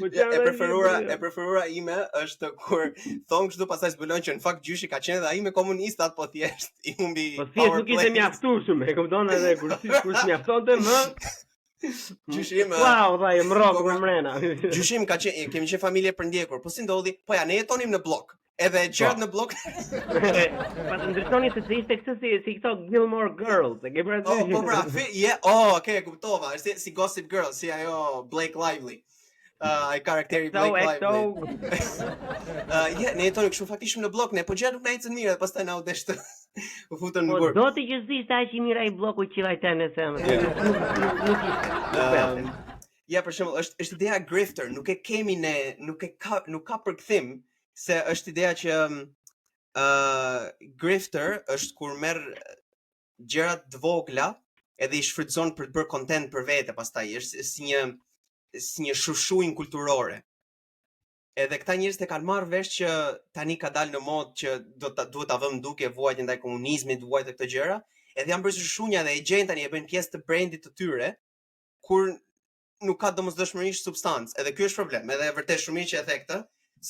[SPEAKER 2] E preferuara ime është kur thon kështu pastaj zbulon që në fakt gjyshi ka qenë edhe ai me komunistat, po thjesht i humbi.
[SPEAKER 3] Po thjesht nuk ishte mjaftuar shumë, e kupton edhe kur mjaftonte më.
[SPEAKER 2] Gjyshim.
[SPEAKER 3] Wow, dha e mrok me mrena.
[SPEAKER 2] Gjyshim kemi qenë familje përndjekur, po si ndodhi? Po ja ne jetonim në blok. Edhe gjërat në blok.
[SPEAKER 3] Pas ndryshoni se ishte kështu si këto Gilmore Girls, e ke parasysh?
[SPEAKER 2] Po pra, okay, e kuptova, është si Gossip Girl, si ajo Blake Lively. Ai karakteri Blake Lively. Ne jetonim kështu faktikisht në blok, ne po gjërat nuk na ecën mirë, pastaj na u desh të u futën në burg.
[SPEAKER 3] Po do të gjithësisht aq i mirë ai bloku që vajte në semë. Nuk ishte.
[SPEAKER 2] Ja, për shembull, është ideja grifter, nuk ka përkthim, se është ideja që grifter është kur merr gjërat të vogla edhe i shfrytëzon për të bërë content për vete, pastaj është si një shushuin kulturore. Edhe këta njerëz e kanë marrë vesh që tani ka dalë në modë që duhet ta vëmë duke vuajtje ndaj komunizmit, vuajtje këto gjëra, edhe janë bërë shushunia dhe e gjejnë tani e bëjnë pjesë të brandit të tyre, kur nuk ka domosdoshmërisht substancë. Edhe ky është problem, edhe vërtet shumë që e the këtë,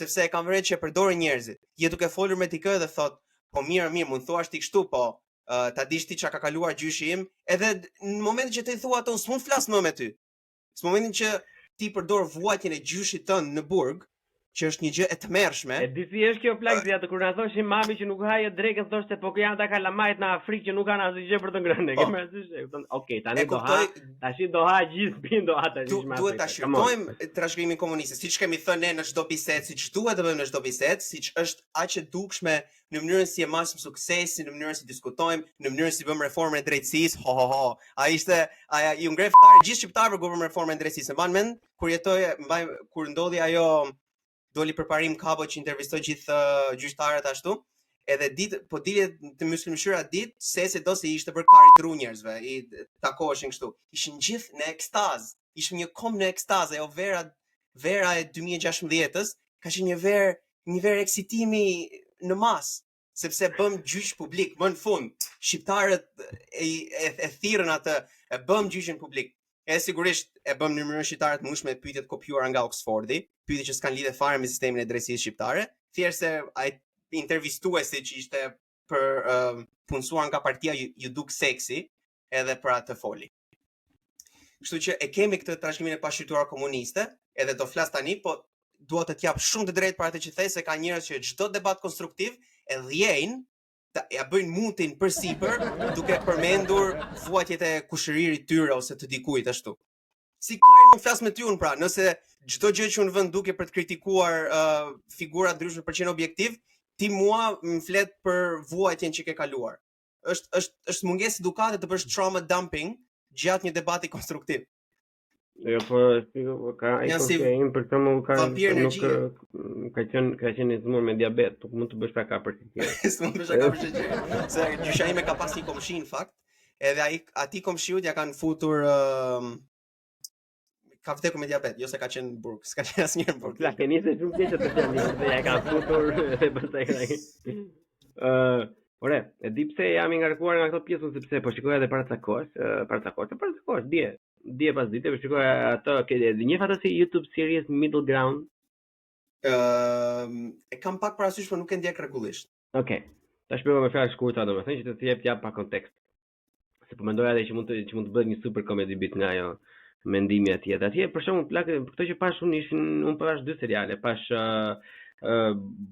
[SPEAKER 2] sepse e kanë vënë që e përdorin njerëzit. Je duke folur me dikë dhe thot, po mirë, mund thuash ti kështu, po ta dish ti çka ka kaluar gjyshi im, edhe në momentin që ti thua atë, s'mund flas më me ty. Në momentin që ti përdor vuajtjen e gjyshit tënd në burg, që është një gjë e tmerrshme.
[SPEAKER 3] E di si është kjo plagësia të kur na thoshin mami që nuk haje drekën thoshte po janë ta kalamajt në Afrikë që nuk kanë asgjë për të ngrënë. Kemë parasysh? Okej, tani do ha, tash do ha gjithë bin do ha tash.
[SPEAKER 2] Duhet ta shqyrtojmë trashëgimimin komunist, siç kemi thënë ne në çdo bisedë, siç duhet të bëjmë në çdo bisedë, siç është aq e dukshme në mënyrën si e marrim suksesin, në mënyrën si diskutojmë, në mënyrën si bëjmë reformën e drejtësisë. Ai ju ngre fare gjithë shqiptarëve kur bëjmë reformën e drejtësisë. Mban mend kur ndodhi ajo doli përparim Kabo që intervistoi gjithë gjyqtarët ashtu, edhe dilet të myslimshyra ditë se do se ishte për kari tru njerëzve, i takoheshin kështu. Ishin gjithë në ekstaz, ishim një kom në ekstaz, ajo vera e 2016-ës ka qenë një verë eksitimi në mas, sepse bëm gjyq publik, më në fund, shqiptarët e thirrën atë, e bëm gjyqin publik. E sigurisht e bëm në mënyrë shqiptare të mushme pyetjet kopjuara nga Oxfordi, pyetje që s'kan lidhje fare me sistemin e drejtësisë shqiptare, thjesht se ai intervistuesi që ishte për punësuar nga partia ju duk seksi, edhe për atë foli. Kështu që e kemi këtë trashëgimin e pashqyrtuar komuniste, edhe do flas tani, po dua të t'jap shumë të drejtë për atë që the se ka njerëz që çdo debat konstruktiv e dhjejnë ja bëjnë mutin përsipër duke përmendur vuajtjet e kushëririt tyre ose të dikujt ashtu. Si Karin më flas me ty unë pra, nëse çdo gjë që unë vend duke për të kritikuar figura ndryshme për qenë objektiv, ti mua më flet për vuajtjen që ke kaluar. Është mungesë edukate të bësh trauma dumping gjatë një debati konstruktiv.
[SPEAKER 3] Jo, po ka ai kokain për shembull ka qenë zmur me diabet, nuk mund të bësh pra ka për shqyrë.
[SPEAKER 2] S'mund të bësh ka për shqyrë. Se gjysha ime ka pas një komshi në fakt, edhe ati komshiut ja kanë futur ka vdekur me diabet, jo se ka qenë në burg, s'ka qenë asnjëherë në burg.
[SPEAKER 3] La keni se shumë keq të thënë, se ja kanë futur edhe pastaj ai. Ore, e di pse jam i ngarkuar nga këto pjesën sepse po shikoja edhe para ca kohësh, dje pas dite, po shikoja ato, njeh ato si YouTube series Middle Ground.
[SPEAKER 2] E kam pak parasysh, por nuk e ndjek rregullisht.
[SPEAKER 3] Okej. Ta shpjegoj me fjalë shkurtra, domethënë që të jap pa kontekst. Se po mendoja edhe që mund të bëhet një super comedy bit nga ajo mendimi atje. Atje për shembull, këto që pash unë unë pash dy seriale, pash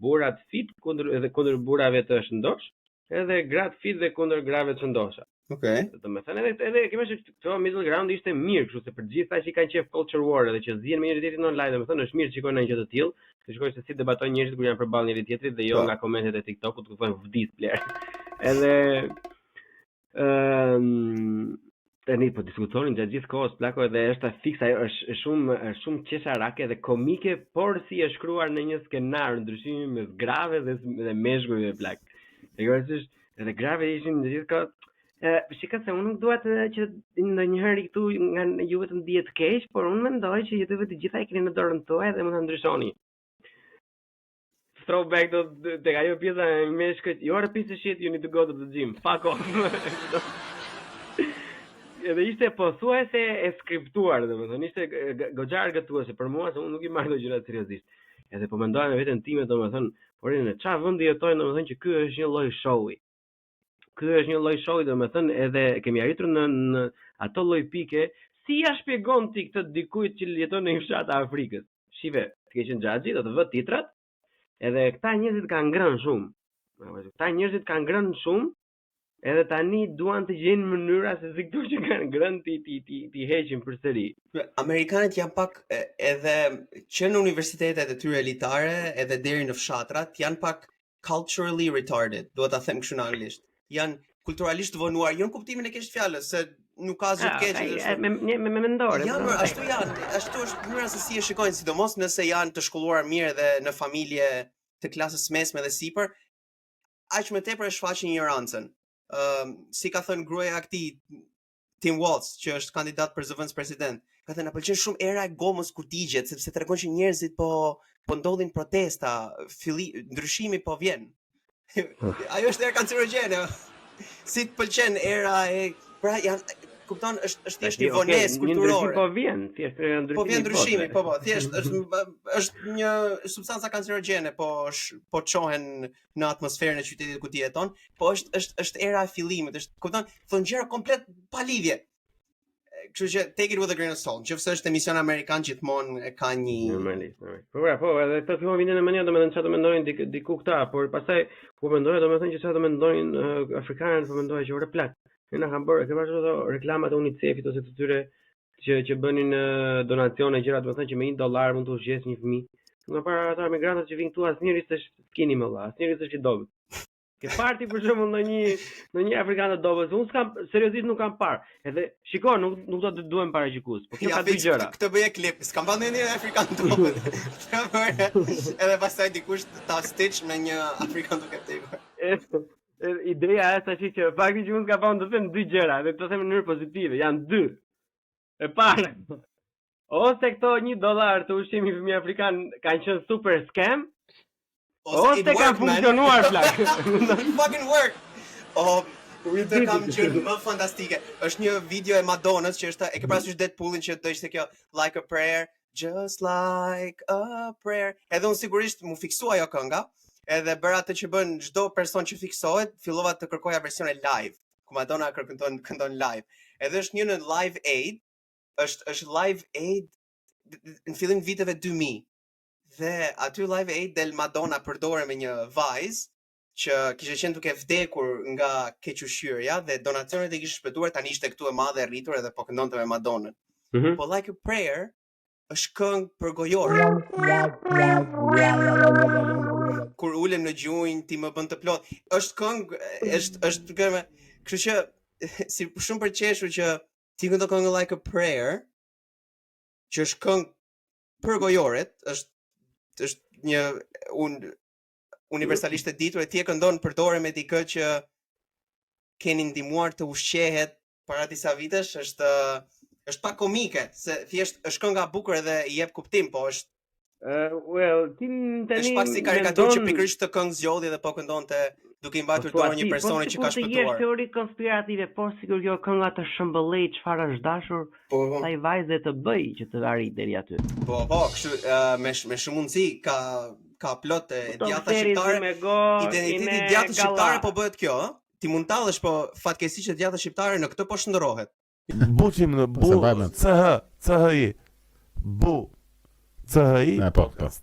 [SPEAKER 3] burrat fit kundër burrave të shëndosh, edhe gratë fit dhe kundër grave të shëndosha.
[SPEAKER 2] Okej.
[SPEAKER 3] Domethënë edhe kemi që këto Middle Ground ishte mirë, kështu se për gjithë ata që kanë qef culture war edhe që zihen me njëri tjetrin online, domethënë është mirë të shikojnë një gjë të tillë, të shikojnë se si debatojnë njerëzit kur janë përballë njëri tjetrit dhe jo nga komentet e TikTokut ku thonë vdis bler. Edhe tani po diskutonin gjatë gjithë kohës plako edhe është fiksa, është shumë qesharake dhe komike, por si e shkruar në një skenar ndryshimi mes grave dhe meshkujve plak. Edhe grave ishin në gjithë kohë. Shika se unë nuk dua që ndonjëherë këtu nga ju vetëm dihet keq, por unë mendoj që juve të gjitha e keni në dorën tuaj dhe mund ta ndryshoni. Throwback tek ajo pjesa e meshkujt. You are a piece of shit, you need to go to the gym. Fuck off. Edhe ishte pothuajse e skriptuar, domethënë ishte goxha argëtuese për mua se unë nuk i marr këto gjëra seriozisht. Edhe po mendoja me veten time domethënë, por në çfarë vendi jetojnë domethënë që ky është një lloj showi. Ky është një lloj showi domethënë edhe kemi arritur në ato lloj pike, si ja shpjegon ti këtë dikujt që jeton në një fshat të Afrikës. Shive, të ke qenë xhaxhi, do të vë titrat, edhe këta njerëzit kanë ngrënë shumë. Edhe tani duan të gjejnë mënyra se si këto që kanë ngrënë ti heqin përsëri.
[SPEAKER 2] Amerikanët janë pak edhe që në universitetet e tyre elitare edhe deri në fshatrat janë pak culturally retarded, duhet ta them kështu në anglisht. Janë kulturalisht vonuar, jo në kuptimin e keq të fjalës, se nuk ka asgjë të keq.
[SPEAKER 3] Me mendore.
[SPEAKER 2] Janë, ashtu është mënyra se si e shikojnë, sidomos nëse janë të shkolluar mirë dhe në familje të klasës mesme dhe sipër, aq më tepër e shfaqin ignorancën. Si ka thënë gruaja e këtij Tim Walz, që është kandidat për zëvendës president, ka thënë na pëlqen shumë era e gomës kur digjet, sepse tregon që njerëzit po ndodhin protesta, ndryshimi po vjen. Ajo është era kancerogjene. Si të pëlqen era e pra janë kupton është thjesht një vonesë kulturore.
[SPEAKER 3] Po vjen, thjesht ndryshimi.
[SPEAKER 2] Po vjen ndryshimi, po, thjesht është një substanca kancerogjene, po çohen në atmosferën e qytetit ku ti jeton, po është era e fillimit, është kupton, thonë gjëra komplet pa lidhje. kështu që take it with a grain of salt. Nëse është emision amerikan gjithmonë e ka një
[SPEAKER 3] normalisht. Po, edhe këto fillon vitin në mënyrë, domethënë çfarë do mendojnë diku këta, por pastaj ku mendojnë domethënë që çfarë do mendojnë afrikanët, po mendojnë që ore plak. Ne na kanë bërë, ke pasur ato reklamat e UNICEF-it ose të tyre që bënin donacione gjëra, domethënë që me $1 mund të ushqes një fëmijë. Nga para ata migrantët që vinë këtu asnjëri s'është skini më valla, asnjëri s'është i dobët. Ke parti për shembull në një afrikan të dobës, unë s'kam seriozisht nuk kam parë. Edhe shiko, nuk do të duhem paragjykus, po kjo ka dy gjëra.
[SPEAKER 2] Këtë bëje klip, s'kam parë ndonjë afrikan të dobës. Edhe pastaj dikush ta stitch me një afrikan duke tekur.
[SPEAKER 3] Ideja është tash që fakti që unë s'kam parë të them dy gjëra, dhe të them në mënyrë pozitive, janë dy. E para, ose këto $1 të ushqimi fëmijë afrikan kanë qenë super scam, ose kanë funksionuar plak.
[SPEAKER 2] It fucking work. Të kam qenë më fantastike. Është një video e Madonës që është, e ke parasysh Deadpoolin që do ishte kjo like a prayer, just like a prayer. Edhe unë sigurisht mu fiksua ajo kënga, edhe bëra atë që bën çdo person që fiksohet, fillova të kërkoja versione live, ku Madonna këndon live. Edhe është një në Live Aid, është Live Aid në fillim viteve 2000. Dhe aty Live Aid del Madonna përdore me një vajzë që kishte qenë duke vdekur nga kequshqyrja dhe donacionet e kishte shpëtuar, tani ishte këtu e madhe rritur edhe po këndonte me Madonnën. Po Like a Prayer është këngë për gojor. Kur ulem në gjunjë ti më bën të plot. Është këngë, është këngë, kështu që si shumë përqeshur që ti këndon këngë Like a Prayer, që është këngë për gojoret, është një universalisht e ditur, e ti e këndon përdore me dikë që keni ndihmuar të ushqehet para disa vitesh, është pak komike, se thjesht është kënga e bukur edhe i jep kuptim, po është është pak si karikaturë që pikërisht të këngë zgjodhi dhe po këndonte duke i mbajtur dorë një personi që ka shpëtuar.
[SPEAKER 3] Po teori konspirative, po sigur kjo kënga të shëmbëllej çfarë është dashur ai vajze të bëj që të arrijë deri aty.
[SPEAKER 2] Po, kështu me shumë mundësi ka plot e djatha shqiptare. Identiteti djathtë shqiptare po bëhet kjo, ë? Ti mund tallesh, po fatkeqësisht e djatha shqiptare në këtë po shndërrohet.
[SPEAKER 1] Buqim në bu, CHI, bu, CHI, podcast.